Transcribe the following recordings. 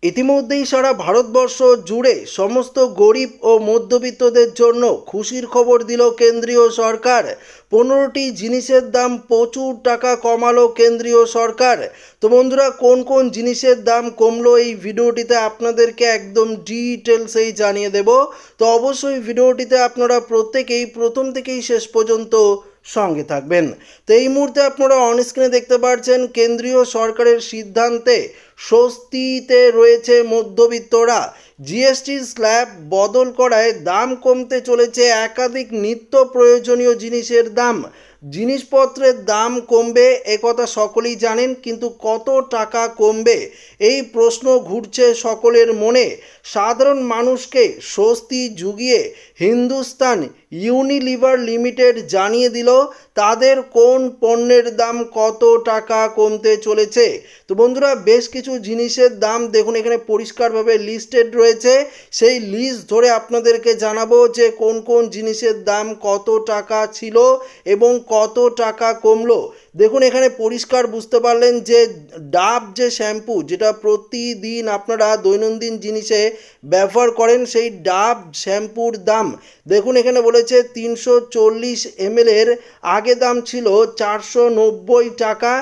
ইতিমধ্যেই সারা ভারতবর্ষ জুড়ে সমস্ত গরিব ও মধ্যবিত্তদের জন্য খুশির খবর দিল কেন্দ্রীয় সরকার। 15টি জিনিসের দাম প্রচুর টাকা কমালো কেন্দ্রীয় সরকার। তো বন্ধুরা, কোন কোন জিনিসের দাম কমলো এই ভিডিওটিতে আপনাদেরকে একদম ডিটেলসেই জানিয়ে দেব। তো অবশ্যই ভিডিওটিতে আপনারা প্রত্যেকেই প্রথম থেকেই শেষ পর্যন্ত সঙ্গে থাকবেন। তো এই মুহূর্তে আপনারা অনস্ক্রিনে দেখতে পাচ্ছেন কেন্দ্রীয় সরকারের সিদ্ধান্তে স্বস্তিতে রয়েছে মধ্যবিত্তরা। জিএসটি স্ল্যাব বদল করায় দাম কমতে চলেছে একাধিক নিত্য প্রয়োজনীয় জিনিসের দাম। জিনিসপত্রের দাম কমবে একথা সকলেই জানেন, কিন্তু কত টাকা কমবে এই প্রশ্ন ঘুরছে সকলের মনে। সাধারণ মানুষকে স্বস্তি জুগিয়ে হিন্দুস্তান ইউনিলিভার লিমিটেড জানিয়ে দিল তাদের কোন পণ্যের দাম কত টাকা কমতে চলেছে। তো বন্ধুরা, বেশ কিছু জিনিসের দাম দেখুন এখানে পরিষ্কারভাবে লিস্টেড রয়েছে। সেই লিস্ট ধরে আপনাদেরকে জানাবো যে কোন কোন জিনিসের দাম কত টাকা ছিল এবং কত টাকা কমলো। দেখুন এখানে পরিষ্কার বুঝতে পারলেন যে ডাব যে শ্যাম্পু, যেটা প্রতিদিন আপনারা দৈনন্দিন জিনিসে ব্যবহার করেন, সেই ডাব শ্যাম্পুর দাম দেখুন এখানে বলেছে 340 ml এর আগে দাম ছিল 490 টাকা,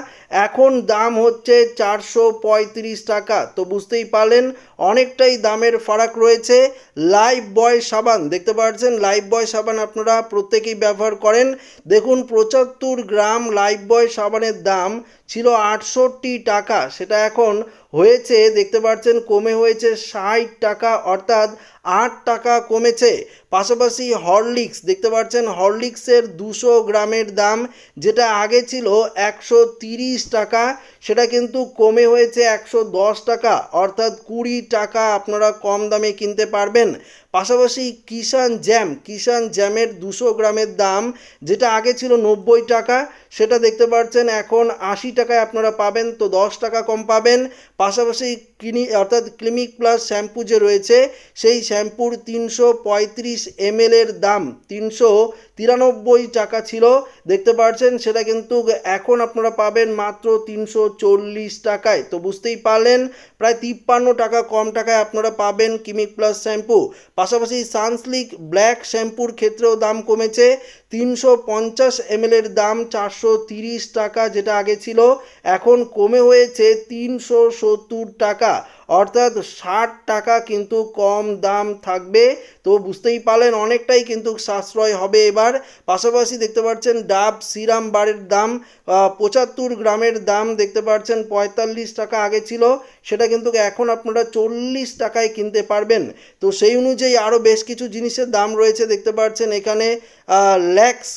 এখন দাম হচ্ছে 435 টাকা। তো বুঝতেই পারলেন অনেকটাই দামের ফারাক রয়েছে। লাইফ বয় সাবান দেখতে পাচ্ছেন, লাইফ বয় সাবান আপনারা প্রত্যেকেই ব্যবহার করেন। দেখুন 75 গ্রাম লাইফ বয় সাবানের দাম ছিল 68 টাকা, সেটা এখন হয়েছে দেখতে পাচ্ছেন কমে হয়েছে 60 টাকা, অর্থাৎ 8 টাকা কমেছে। পাশাপাশি হরলিক্স দেখতে পাচ্ছেন, হরলিক্সের 200 গ্রামের দাম যেটা আগে ছিল 130 টাকা, সেটা কিন্তু কমে হয়েছে 110 টাকা, অর্থাৎ 20 টাকা আপনারা কম দামে কিনতে পারবেন। পাশাপাশি কিষান জ্যামের 200 গ্রামের দাম যেটা আগে ছিল 90 টাকা, সেটা দেখতে পাচ্ছেন এখন 80 টাকায় আপনারা পাবেন, তো 10 টাকা কম পাবেন। পাশাপাশি ক্লিনিক প্লাস শ্যাম্পু যে রয়েছে, সেই শ্যাম্পুর 335 ml এর দাম 393 টাকা ছিল দেখতে পাচ্ছেন, সেটা কিন্তু এখন আপনারা পাবেন মাত্র 340 টাকায়। তো বুঝতেই পারলেন প্রায় 53 টাকা কম টাকায় আপনারা পাবেন ক্লিনিক প্লাস শ্যাম্পু। পাশাপাশি সানসিল্ক ব্ল্যাক শ্যাম্পুর ক্ষেত্রেও দাম কমেছে। 350 ml এর দাম 430 টাকা, যেটা আগে ছিল এখন কমে হয়েছে 370 টাকা, অর্থাৎ 60 টাকা কিন্তু কম দাম থাকবে। তো বুঝতেই পারলেন অনেকটাই কিন্তু সাশ্রয় হবে এবার। পাশাপাশি দেখতে পাচ্ছেন ডাব সিরাম বারের দাম 75 গ্রামের দাম দেখতে পাচ্ছেন 45 টাকা আগে ছিল, সেটা কিন্তু এখন আপনারা 40 টাকায় কিনতে পারবেন। তো সেই অনুযায়ী আরও বেশ কিছু জিনিসের দাম রয়েছে দেখতে পাচ্ছেন এখানে। ল্যাক্স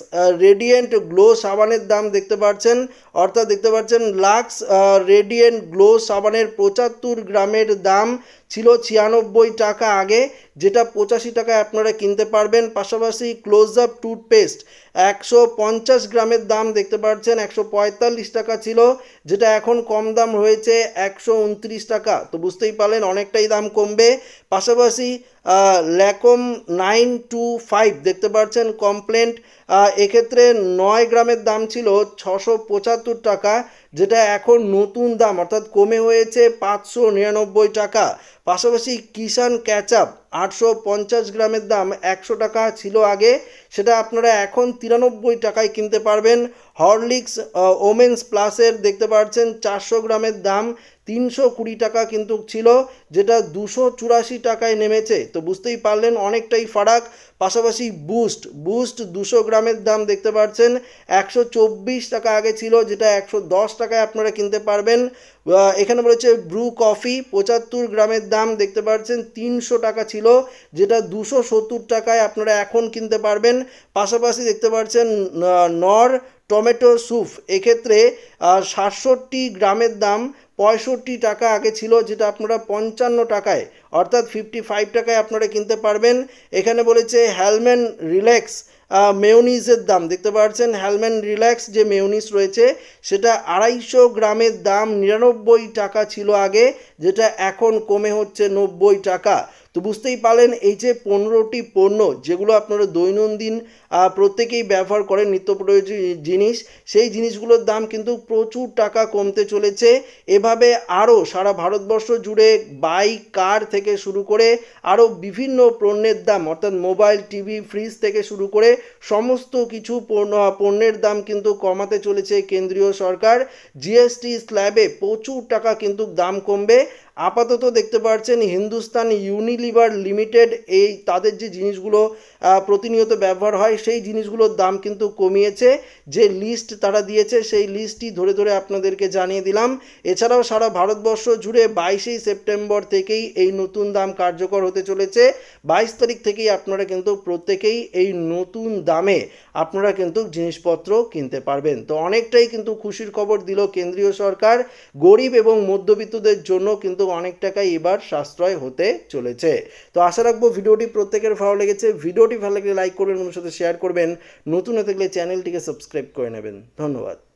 রেডিয়েন্ট গ্লো সাবানের দাম দেখতে পাচ্ছেন, অর্থাৎ দেখতে পাচ্ছেন লাক্স রেডিয়েন্ট গ্লো সাবানের 75 গ্রামের দাম ছিল 96 টাকা আগে, যেটা 85 টাকায় আপনারা কিনতে পারবেন। পাশাপাশি ক্লোজ আপ টুথপেস্ট 150 গ্রামের দাম দেখতে পাচ্ছেন 145 টাকা ছিল, যেটা এখন কম দাম হয়েছে 129 টাকা। তো বুঝতেই পারলেন অনেকটাই দাম কমবে। পাশাপাশি ল্যাকম 925 দেখতে পাচ্ছেন কমপ্লেন্ট, এক্ষেত্রে 9 গ্রামের দাম ছিল 675 টাকা, যেটা এখন নতুন দাম অর্থাৎ কমে হয়েছে 599 টাকা। পাশাপাশি কিষান ক্যাচআপ 850 গ্রামের দাম 100 টাকা ছিল আগে, সেটা আপনারা এখন 93 টাকায় কিনতে পারবেন। হরলিক্স ওমেন্স প্লাসের দেখতে পাচ্ছেন 400 গ্রামের দাম 320 টাকা কিন্তু ছিল, যেটা 284 টাকায় নেমেছে। তো বুঝতেই পারলেন অনেকটাই ফারাক। পাশাপাশি বুস্ট 200 গ্রামের দাম দেখতে পাচ্ছেন 124 টাকা আগে ছিল, যেটা 110 টাকায় আপনারা কিনতে পারবেন। এখানে বলেছে ব্রু কফি 75 গ্রামের দাম দেখতে পাচ্ছেন 300 টাকা ছিল, যেটা 270 টাকায় আপনারা এখন কিনতে পারবেন। পাশাপাশি দেখতে পাচ্ছেন নর টমেটো স্যুপ, এক্ষেত্রে 67 গ্রামের দাম 65 টাকা আগে ছিল, যেটা আপনারা 55 টাকায় অর্থাৎ 55 টাকায় আপনারা কিনতে পারবেন। এখানে বলেছে হ্যালম্যান রিল্যাক্স মেয়োনিজের দাম দেখতে পাচ্ছেন, হ্যালম্যান রিল্যাক্স যে মেয়োনিজ রয়েছে সেটা 250 গ্রামের দাম 99 টাকা ছিল আগে, যেটা এখন কমে হচ্ছে 90 টাকা। তো বুঝতেই পারলেন এই যে 15টি পণ্য যেগুলো আপনারা দৈনন্দিন প্রত্যেকেই ব্যবহার করেন, নিত্য প্রয়োজনীয় জিনিস, সেই জিনিসগুলোর দাম কিন্তু প্রচুর টাকা কমতে চলেছে। এভাবে আরও সারা ভারতবর্ষ জুড়ে বাইক, কার থেকে শুরু করে আরও বিভিন্ন পণ্যের দাম, অর্থাৎ মোবাইল, টিভি, ফ্রিজ থেকে শুরু করে সমস্ত কিছু পণ্যের দাম কিন্তু কমাতে চলেছে কেন্দ্রীয় সরকার। জিএসটি স্ল্যাবে প্রচুর টাকা কিন্তু দাম কমবে। আপাতত দেখতে পাচ্ছেন হিন্দুস্তান ইউনিলিভার লিমিটেড এই তাদের যে জিনিসগুলো প্রতিনিয়ত ব্যবহার হয় সেই জিনিসগুলোর দাম কিন্তু কমিয়েছে। যে লিস্ট তারা দিয়েছে সেই লিস্টটি ধরে ধরে আপনাদেরকে জানিয়ে দিলাম। এছাড়াও সারা ভারতবর্ষ জুড়ে 22শে সেপ্টেম্বর থেকেই এই নতুন দাম কার্যকর হতে চলেছে। 22 তারিখ থেকেই আপনারা কিন্তু প্রত্যেকেই এই নতুন দামে আপনারা কিন্তু জিনিসপত্র কিনতে পারবেন। তো অনেকটাই কিন্তু খুশির খবর দিল কেন্দ্রীয় সরকার। গরিব এবং মধ্যবিত্তদের জন্য কিন্তু অনেক টাকাই এবার সাশ্রয় হতে চলেছে। তো আশা রাখবো ভিডিওটি প্রত্যেকের ভালো লেগেছে। ভিডিওটি ভালো লাগলে লাইক করবেন, অন্যের সাথে শেয়ার করবেন। নতুন হয়ে থাকলে চ্যানেলটিকে সাবস্ক্রাইব করে নেবেন। ধন্যবাদ।